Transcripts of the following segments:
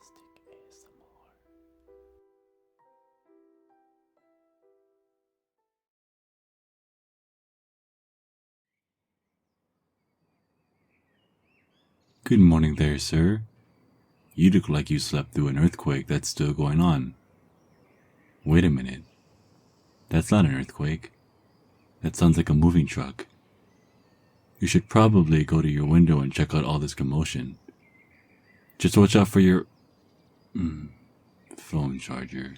PandastcASMR. Good morning there, sir. You look like you slept through an earthquake that's still going on. Wait a minute. That's not an earthquake. That sounds like a moving truck. You should probably go to your window and check out all this commotion. Just watch out for your phone charger.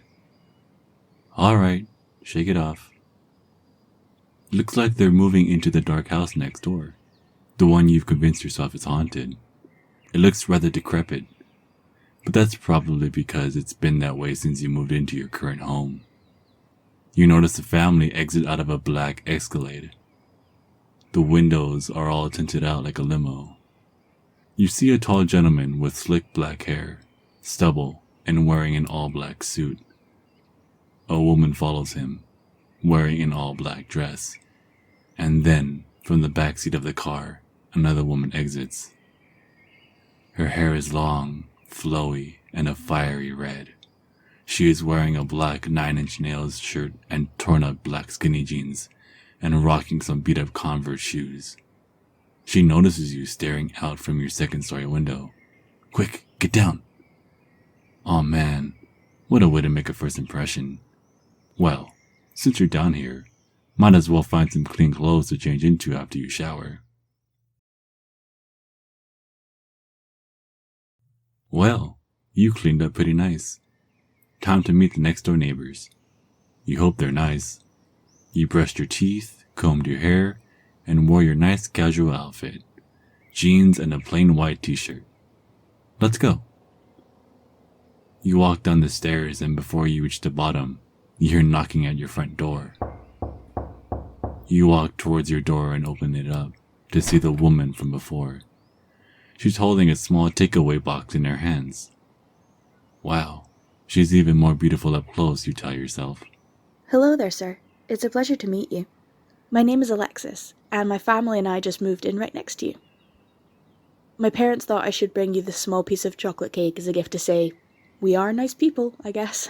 Alright, shake it off. Looks like they're moving into the dark house next door. The one you've convinced yourself is haunted. It looks rather decrepit, but that's probably because it's been that way since you moved into your current home. You notice the family exit out of a black Escalade. The windows are all tinted out like a limo. You see a tall gentleman with slick black hair, stubble, and wearing an all-black suit. A woman follows him, wearing an all-black dress. And then, from the back seat of the car, another woman exits. Her hair is long, flowy, and a fiery red. She is wearing a black 9-inch nails shirt and torn-up black skinny jeans, and rocking some beat-up Converse shoes. She notices you staring out from your second-story window. Quick, get down! Aw man, what a way to make a first impression. Well, since you're down here, might as well find some clean clothes to change into after you shower. Well, you cleaned up pretty nice. Time to meet the next door neighbors. You hope they're nice. You brushed your teeth, combed your hair, and wore your nice casual outfit. Jeans and a plain white t-shirt. Let's go. You walk down the stairs, and before you reach the bottom, you hear knocking at your front door. You walk towards your door and open it up to see the woman from before. She's holding a small takeaway box in her hands. Wow, she's even more beautiful up close, you tell yourself. Hello there, sir. It's a pleasure to meet you. My name is Alexis, and my family and I just moved in right next to you. My parents thought I should bring you this small piece of chocolate cake as a gift to say, we are nice people, I guess.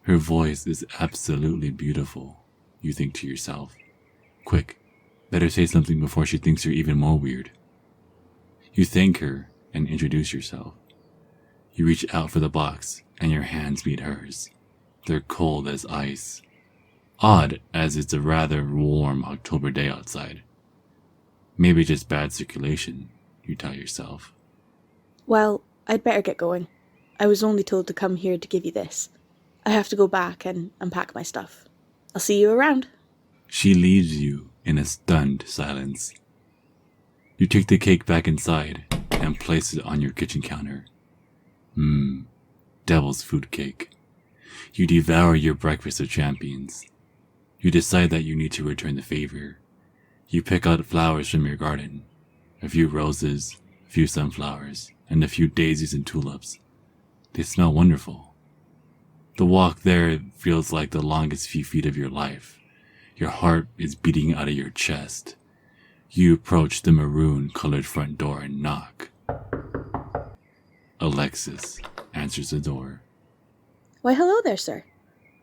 Her voice is absolutely beautiful, you think to yourself. Quick, better say something before she thinks you're even more weird. You thank her and introduce yourself. You reach out for the box, and your hands meet hers. They're cold as ice. Odd, as it's a rather warm October day outside. Maybe just bad circulation, you tell yourself. Well, I'd better get going. I was only told to come here to give you this. I have to go back and unpack my stuff. I'll see you around. She leaves you in a stunned silence. You take the cake back inside and place it on your kitchen counter. Devil's food cake. You devour your breakfast of champions. You decide that you need to return the favor. You pick out flowers from your garden. A few roses, a few sunflowers, and a few daisies and tulips. They smell wonderful. The walk there feels like the longest few feet of your life. Your heart is beating out of your chest. You approach the maroon-colored front door and knock. Alexis answers the door. Why, hello there, sir.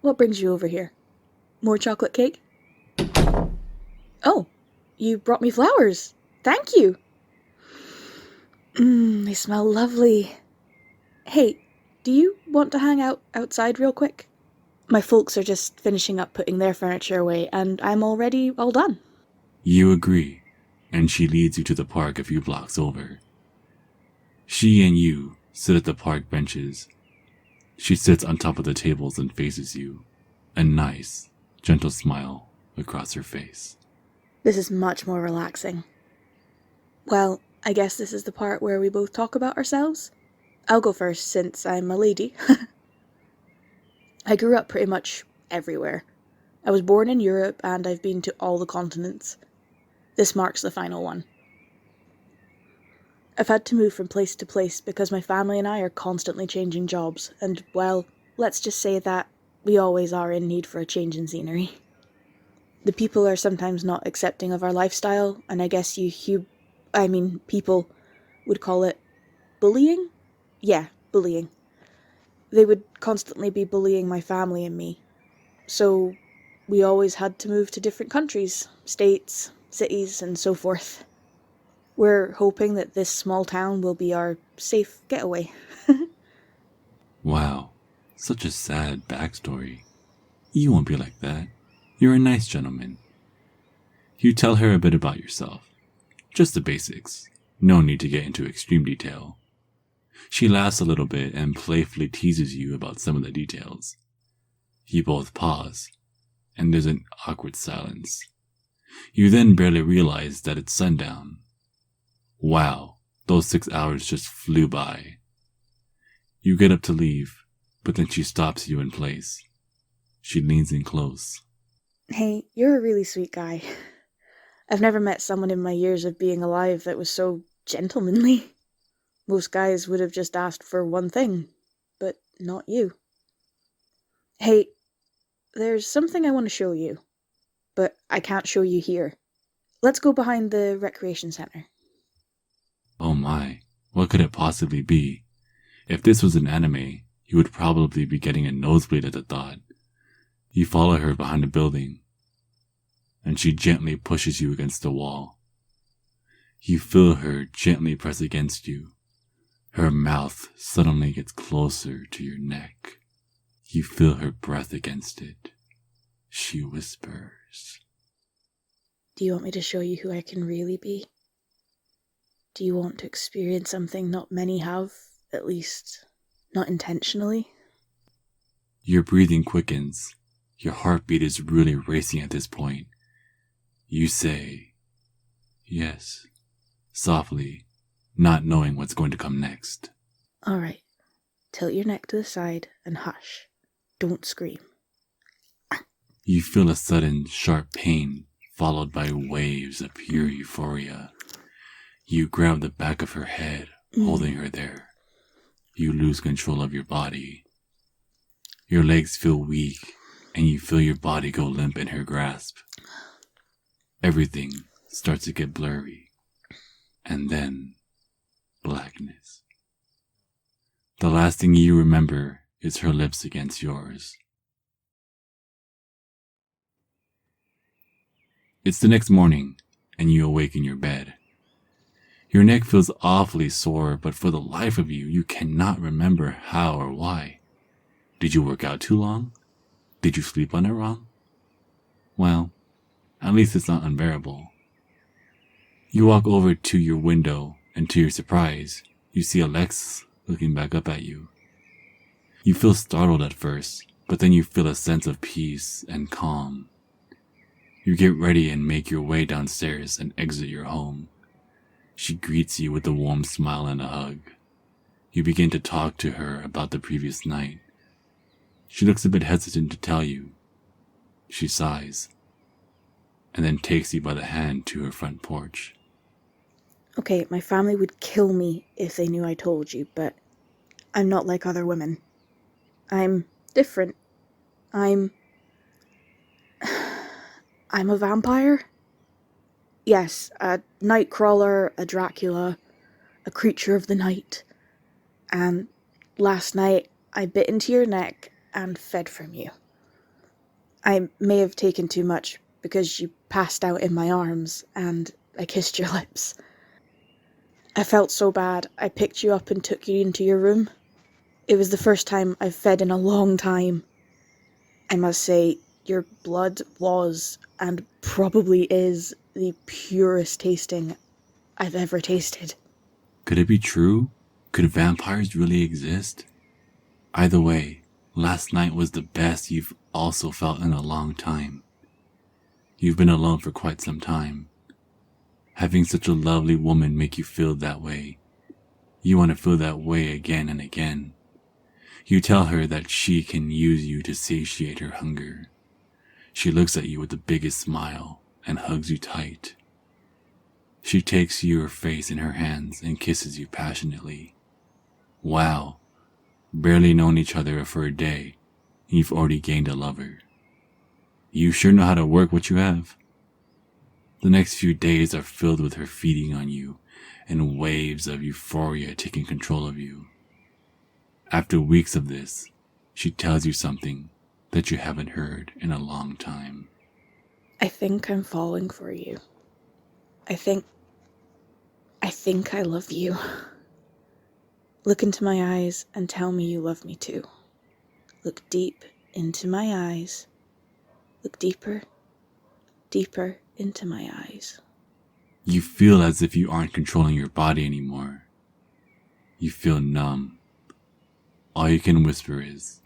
What brings you over here? More chocolate cake? Oh, you brought me flowers. Thank you. They smell lovely. Hey, do you want to hang out outside real quick? My folks are just finishing up putting their furniture away, and I'm already all done. You agree, and she leads you to the park a few blocks over. She and you sit at the park benches. She sits on top of the tables and faces you, a nice, gentle smile across her face. This is much more relaxing. Well, I guess this is the part where we both talk about ourselves. I'll go first since I'm a lady. I grew up pretty much everywhere. I was born in Europe and I've been to all the continents. This marks the final one. I've had to move from place to place because my family and I are constantly changing jobs, and, well, let's just say that we always are in need for a change in scenery. The people are sometimes not accepting of our lifestyle, and I guess people would call it bullying? Yeah, bullying. They would constantly be bullying my family and me. So we always had to move to different countries, states, cities, and so forth. We're hoping that this small town will be our safe getaway. Wow, such a sad backstory. You won't be like that. You're a nice gentleman. You tell her a bit about yourself. Just the basics. No need to get into extreme detail. She laughs a little bit and playfully teases you about some of the details. You both pause, and there's an awkward silence. You then barely realize that it's sundown. Wow, those 6 hours just flew by. You get up to leave, but then she stops you in place. She leans in close. Hey, you're a really sweet guy. I've never met someone in my years of being alive that was so gentlemanly. Most guys would have just asked for one thing, but not you. Hey, there's something I want to show you, but I can't show you here. Let's go behind the recreation center. Oh my, what could it possibly be? If this was an anime, you would probably be getting a nosebleed at the thought. You follow her behind the building, and she gently pushes you against the wall. You feel her gently press against you. Her mouth suddenly gets closer to your neck. You feel her breath against it. She whispers. Do you want me to show you who I can really be? Do you want to experience something not many have, at least not intentionally? Your breathing quickens. Your heartbeat is really racing at this point. You say, yes, softly, not knowing what's going to come next. All right, tilt your neck to the side and hush. Don't scream. You feel a sudden, sharp pain, followed by waves of pure euphoria. You grab the back of her head, holding her there. You lose control of your body. Your legs feel weak, and you feel your body go limp in her grasp. Everything starts to get blurry, and then blackness. The last thing you remember is her lips against yours. It's the next morning, and you awake in your bed. Your neck feels awfully sore, but for the life of you, you cannot remember how or why. Did you work out too long? Did you sleep on it wrong? Well, at least it's not unbearable. You walk over to your window, and to your surprise, you see Alexis looking back up at you. You feel startled at first, but then you feel a sense of peace and calm. You get ready and make your way downstairs and exit your home. She greets you with a warm smile and a hug. You begin to talk to her about the previous night. She looks a bit hesitant to tell you. She sighs, and then takes you by the hand to her front porch. Okay, my family would kill me if they knew I told you, but I'm not like other women. I'm different. I'm a vampire? Yes, a night crawler, a Dracula, a creature of the night. And last night I bit into your neck and fed from you. I may have taken too much because you passed out in my arms and I kissed your lips. I felt so bad, I picked you up and took you into your room. It was the first time I've fed in a long time. I must say, your blood was, and probably is, the purest tasting I've ever tasted. Could it be true? Could vampires really exist? Either way, last night was the best you've also felt in a long time. You've been alone for quite some time. Having such a lovely woman make you feel that way, you want to feel that way again and again. You tell her that she can use you to satiate her hunger. She looks at you with the biggest smile and hugs you tight. She takes your face in her hands and kisses you passionately. Wow, barely known each other for a day, and you've already gained a lover. You sure know how to work what you have. The next few days are filled with her feeding on you and waves of euphoria taking control of you. After weeks of this, she tells you something that you haven't heard in a long time. I think I'm falling for you. I think I love you. Look into my eyes and tell me you love me too. Look deep into my eyes. Look deeper, deeper into my eyes. You feel as if you aren't controlling your body anymore. You feel numb. All you can whisper is,